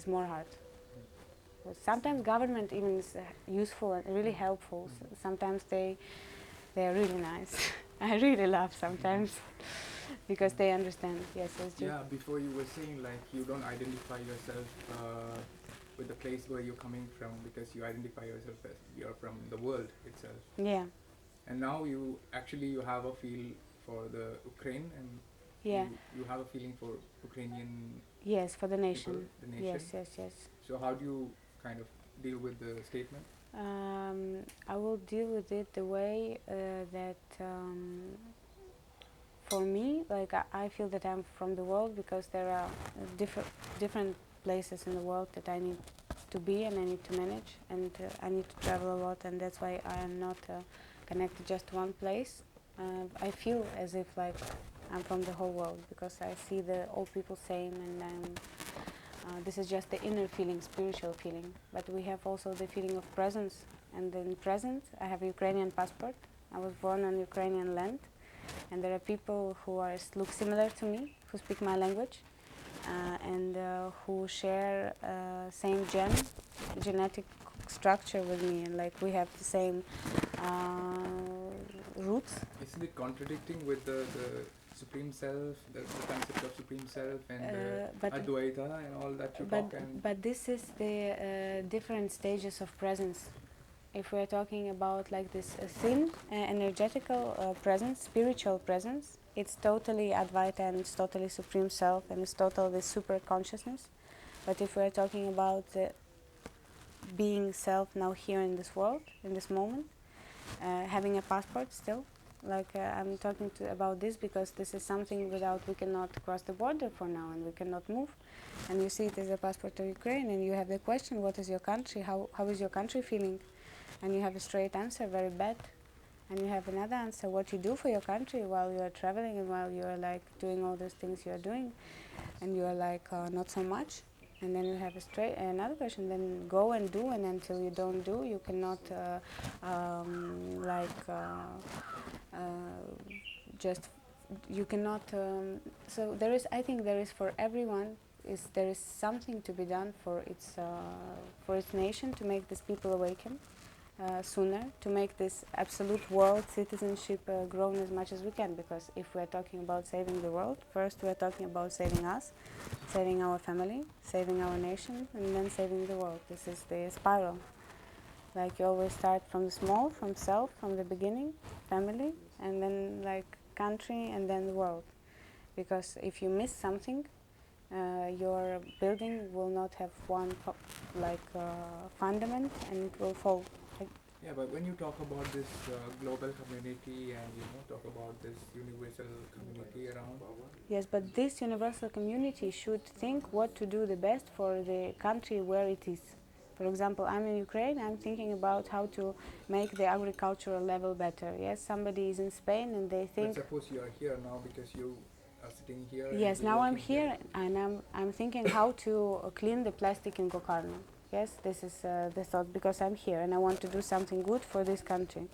it's more hard. Sometimes government even is useful and really helpful. Sometimes they are really nice. I really laugh sometimes because they understand. Yes, it's true. Yeah, before you were saying like you don't identify yourself with the place where you're coming from because you identify yourself as you're from the world itself. Yeah. And now you have a feel for the Ukraine, and Yeah. you have a feeling for Ukrainian. Yes, for the nation. People, the nation. Yes, yes, yes. So how do you kind of deal with the statement? I will deal with it the way that for me, like I feel that I'm from the world because there are different places in the world that I need to be and I need to manage, and I need to travel a lot, and that's why I am not connected just to one place. I feel as if like I'm from the whole world because I see the all people same, and this is just the inner feeling, spiritual feeling. But we have also the feeling of presence, and in presence I have a Ukrainian passport. I was born on Ukrainian land, and there are people who look similar to me, who speak my language, and who share same genetic structure with me, and like we have the same roots. Isn't it contradicting with the Supreme Self, the concept of Supreme Self and Advaita and all that you talk? But this is the different stages of presence. If we're talking about like this thin energetical presence, spiritual presence, it's totally Advaita and it's totally Supreme Self and it's totally super consciousness. But if we're talking about being self now here in this world, in this moment, having a passport still, like I'm talking about this because this is something without we cannot cross the border for now and we cannot move. And you see it is a passport of Ukraine and you have the question, what is your country, how is your country feeling? And you have a straight answer, very bad. And you have another answer, what you do for your country while you are traveling and while you are like doing all those things you are doing. And you are like, not so much. And then you have another question, then go and do, and until you don't do, you cannot just, you cannot, so there is, I think there is for everyone, there is something to be done for its nation to make these people awaken. Sooner, to make this absolute world citizenship grown as much as we can, because if we're talking about saving the world, first we're talking about saving us, saving our family, saving our nation, and then saving the world. This is the spiral. Like you always start from the small, from self, from the beginning, family, and then like country, and then the world. Because if you miss something, your building will not have one fundament, and it will fall. Yeah, but when you talk about this global community and talk about this universal community around. Yes, but this universal community should think what to do the best for the country where it is. For example, I'm in Ukraine, I'm thinking about how to make the agricultural level better. Yes, somebody is in Spain and they think... But suppose you are here now because you are sitting here. Yes, now I'm here and I'm thinking how to clean the plastic in Gokarna. Yes, this is the thought, because I'm here and I want to do something good for this country,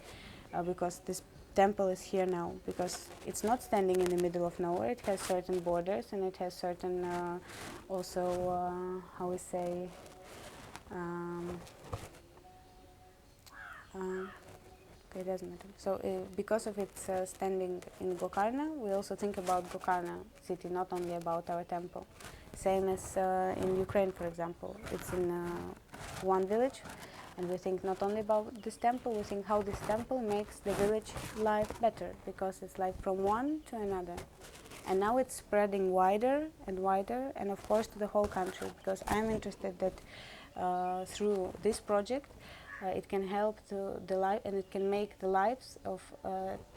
because this temple is here now, because it's not standing in the middle of nowhere. It has certain borders and it has certain also, how we say, okay, it doesn't matter. So because of its standing in Gokarna, we also think about Gokarna city, not only about our temple. Same as in Ukraine, for example. It's in one village, and we think not only about this temple, we think how this temple makes the village life better, because it's like from one to another. And now it's spreading wider and wider, and of course to the whole country, because I'm interested that through this project, it can help to the life, and it can make the lives of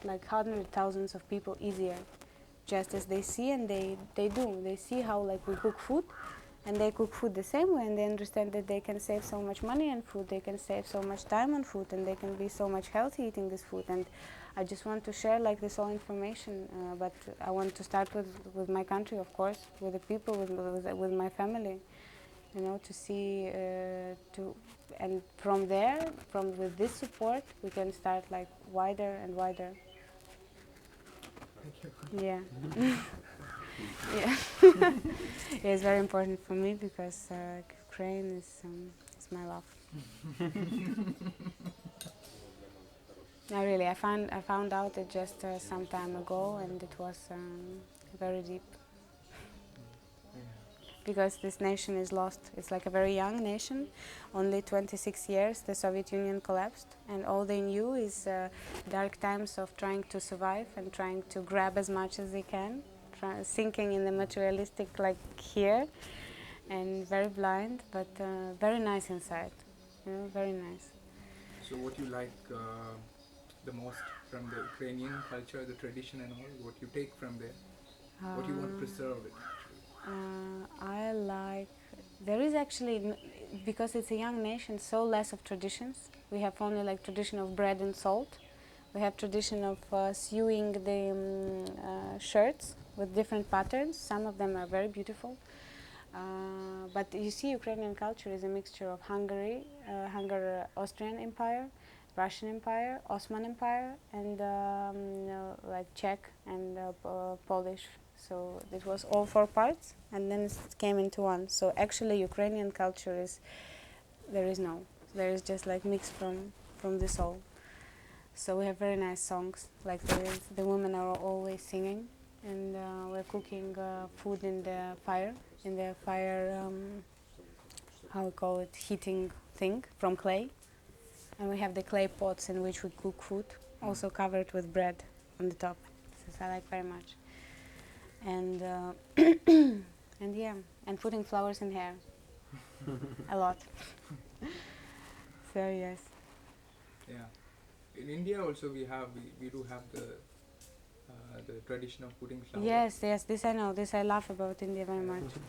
like hundreds of thousands of people easier. Just as they see and they do. They see how like we cook food, and they cook food the same way, and they understand that they can save so much money on food, they can save so much time on food, and they can be so much healthy eating this food. And I just want to share like this all information, but I want to start with my country, of course, with the people, with my family, to see, and from there, with this support, we can start like wider and wider. Thank you. Yeah. Yeah. It's very important for me because Ukraine is my love. No, really, I found out it just some time ago, and it was very deep Yeah. because this nation is lost. It's like a very young nation, only 26 years. The Soviet Union collapsed, and all they knew is dark times of trying to survive and trying to grab as much as they can, sinking in the materialistic like here, and very blind, but very nice inside. You know, very nice. So what you like the most from the Ukrainian culture, the tradition and all, what you take from there, what you want to preserve it actually. I like. There is actually, because it's a young nation, so less of traditions. We have only like tradition of bread and salt. We have tradition of sewing the shirts with different patterns. Some of them are very beautiful. But you see, Ukrainian culture is a mixture of Austrian Empire, Russian Empire, Ottoman Empire, and like Czech and Polish. So it was all four parts, and then it came into one. So actually, Ukrainian culture is there is just like mixed from this all. So we have very nice songs. Like the women are always singing, and we're cooking food in the fire, how we call it, heating thing from clay. And we have the clay pots in which we cook food, also covered with bread on the top. This I like very much. And and yeah, and putting flowers in hair, a lot. So yes. Yeah. In India also we do have the tradition of putting flowers. Yes, yes. This I know. This I love about India very much.